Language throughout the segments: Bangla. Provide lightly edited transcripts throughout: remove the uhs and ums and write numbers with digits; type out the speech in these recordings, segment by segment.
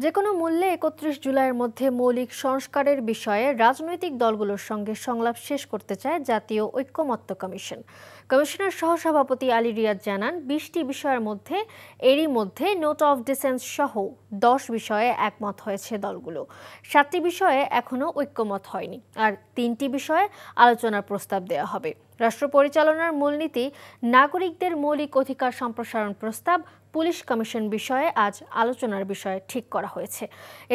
যেকোনো মূল্যে ৩১ জুলাইয়ের মধ্যে মৌলিক সংস্কারের বিষয়ে রাজনৈতিক দলগুলোর সঙ্গে সংলাপ শেষ করতে চায় জাতীয় ঐক্যমত্য কমিশন। কমিশনের সহসভাপতি আলী রিয়াদ জানান, ২০টি বিষয়ের মধ্যে এরই মধ্যে নোট অফ ডিসেন্স সহ ১০ বিষয়ে একমত হয়েছে দলগুলো। ৭টি বিষয়ে এখনও ঐক্যমত হয়নি, আর ৩টি বিষয়ে আলোচনার প্রস্তাব দেওয়া হবে। রাষ্ট্র পরিচালনার মূলনীতি, নাগরিকদের মৌলিক অধিকার সম্প্রসারণ প্রস্তাব, পুলিশ কমিশন বিষয়ে আজ আলোচনার বিষয় ঠিক করা হয়েছে।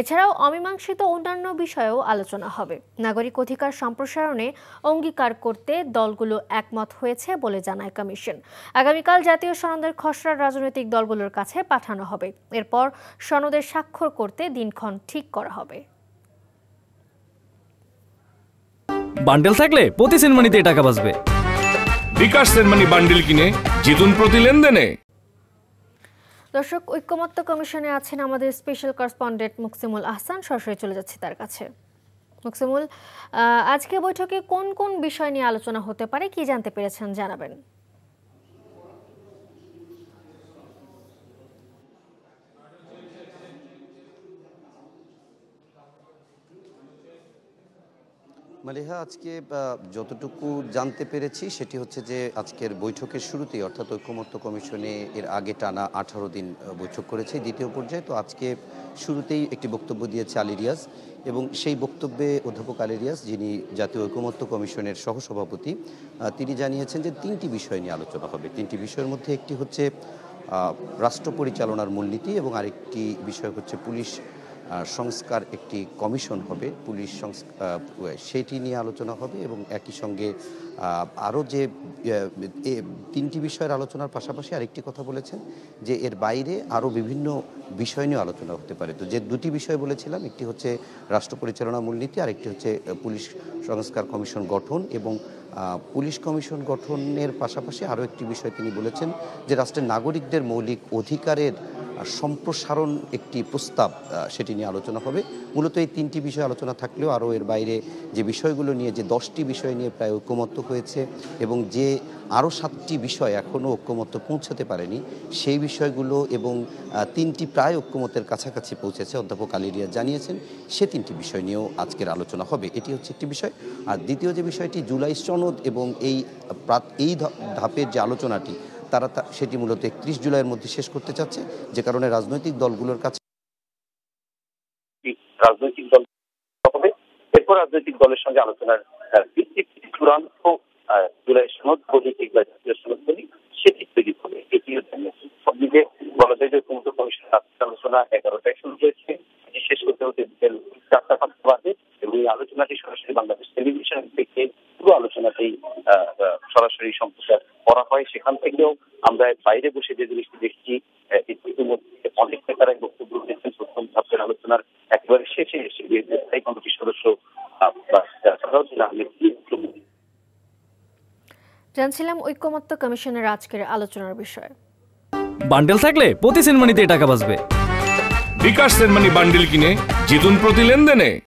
এছাড়াও অমীমাংসিত অন্যান্য বিষয়েও আলোচনা হবে। নাগরিক অধিকার সম্প্রসারণে অঙ্গীকার করতে দলগুলো একমত হয়েছে বলে জানায় কমিশন। আগামীকাল জাতীয় সনদের খসড়া রাজনৈতিক দলগুলোর কাছে পাঠানো হবে। এরপর সনদে স্বাক্ষর করতে দিনক্ষণ ঠিক করা হবে। বান্ডেল থাকলে প্রতি সেনমানিতে টাকা বাঁচবে। বিকাশ সেনমানি বান্ডেল কিনে জিতুন প্রতি লেনদেনে। দর্শক, ঐক্যমত্য কমিশনে আছেন আমাদের স্পেশাল করেসপন্ডেন্ট মুকসিমুল আহসান। সরাসরি চলে যাচ্ছি তার কাছে। মুকসিমুল, আজকে বৈঠকে কোন কোন বিষয় নিয়ে আলোচনা হতে পারে, কি জানতে পেরেছেন জানাবেন। মালিহা, আজকে যতটুকু জানতে পেরেছি সেটি হচ্ছে যে আজকের বৈঠকের শুরুতেই, অর্থাৎ ঐক্যমত্য কমিশনে এর আগে টানা 18 দিন বৈঠক করেছে দ্বিতীয় পর্যায়ে। তো আজকে শুরুতেই একটি বক্তব্য দিয়েছে আলী রিয়াজ, এবং সেই বক্তব্যে অধ্যাপক আলী রিয়াজ, যিনি জাতীয় ঐক্যমত্য কমিশনের সহসভাপতি, তিনি জানিয়েছেন যে 3টি বিষয় নিয়ে আলোচনা হবে। 3টি বিষয়ের মধ্যে একটি হচ্ছে রাষ্ট্র পরিচালনার মূলনীতি, এবং আরেকটি বিষয় হচ্ছে পুলিশ সংস্কার, একটি কমিশন হবে পুলিশ সংস্কার, সেটি নিয়ে আলোচনা হবে। এবং একই সঙ্গে আরও যে 3টি বিষয়ের আলোচনার পাশাপাশি আরেকটি কথা বলেছেন যে এর বাইরে আরও বিভিন্ন বিষয় নিয়ে আলোচনা হতে পারে। তো যে 2টি বিষয় বলেছিলাম, একটি হচ্ছে রাষ্ট্র পরিচালনা মূলনীতি, আরেকটি হচ্ছে পুলিশ সংস্কার কমিশন গঠন। এবং পুলিশ কমিশন গঠনের পাশাপাশি আরও একটি বিষয় তিনি বলেছেন যে রাষ্ট্রের নাগরিকদের মৌলিক অধিকারের সম্প্রসারণ একটি প্রস্তাব, সেটি নিয়ে আলোচনা হবে। মূলত এই 3টি বিষয় আলোচনা থাকলেও আরও এর বাইরে যে বিষয়গুলো নিয়ে, যে 10টি বিষয় নিয়ে প্রায় ঐক্যমত্য হয়েছে, এবং যে আরও 7টি বিষয় এখনও ঐক্যমত্য পৌঁছাতে পারেনি, সেই বিষয়গুলো, এবং 3টি প্রায় ঐক্যমত্যের কাছাকাছি পৌঁছেছে অধ্যাপক আলী রিয়াজ জানিয়েছেন, সে 3টি বিষয় নিয়েও আজকের আলোচনা হবে। এটি হচ্ছে একটি বিষয়। আর দ্বিতীয় যে বিষয়টি, জুলাই সনদ এবং এই ধাপের যে আলোচনাটি, তারা সেটি মূলত 31 জুলাইয়ের মধ্যে শেষ করতে চাচ্ছে, যে কারণে রাজনৈতিক দলগুলোর কাছে রাজনৈতিক দল হবে। এরপর রাজনৈতিক দলের সঙ্গে আলোচনার চূড়ান্ত জুলাই সনদ বলি কিংবা জাতীয় সনদ বলি, সেটি তৈরি হবে। এটিও সব দিকে বলা যায় যে ঐক্যমত্য কমিশনের আলোচনা 11টায় শুরু হয়েছে, শেষ করতে হতে বিকেল 4টা-5টা বাজে। এবং এই আলোচনাটি সরাসরি বাংলাদেশ টেলিভিশন থেকে পুরো আলোচনাতেই সরাসরি সম্প্রচার করা হয়। সেখান থেকেও আমরা বাইরে বসে যে জিনিসটি দেখছি, ইতিমধ্যে অনেক নেতারাই বক্তব্য দিয়েছেন। প্রথম ধাপের আলোচনার একেবারে শেষে এসে স্থায়ী কমিটির সদস্য জানছিলাম ঐক্যমত্য কমিশনের আজকের আলোচনার বিষয়। বান্ডেল থাকলে প্রতি সেনমানিতে টাকা বাঁচবে। বিকাশ সেনমানি বান্ডেল কিনে জিতুন প্রতি লেনদেনে।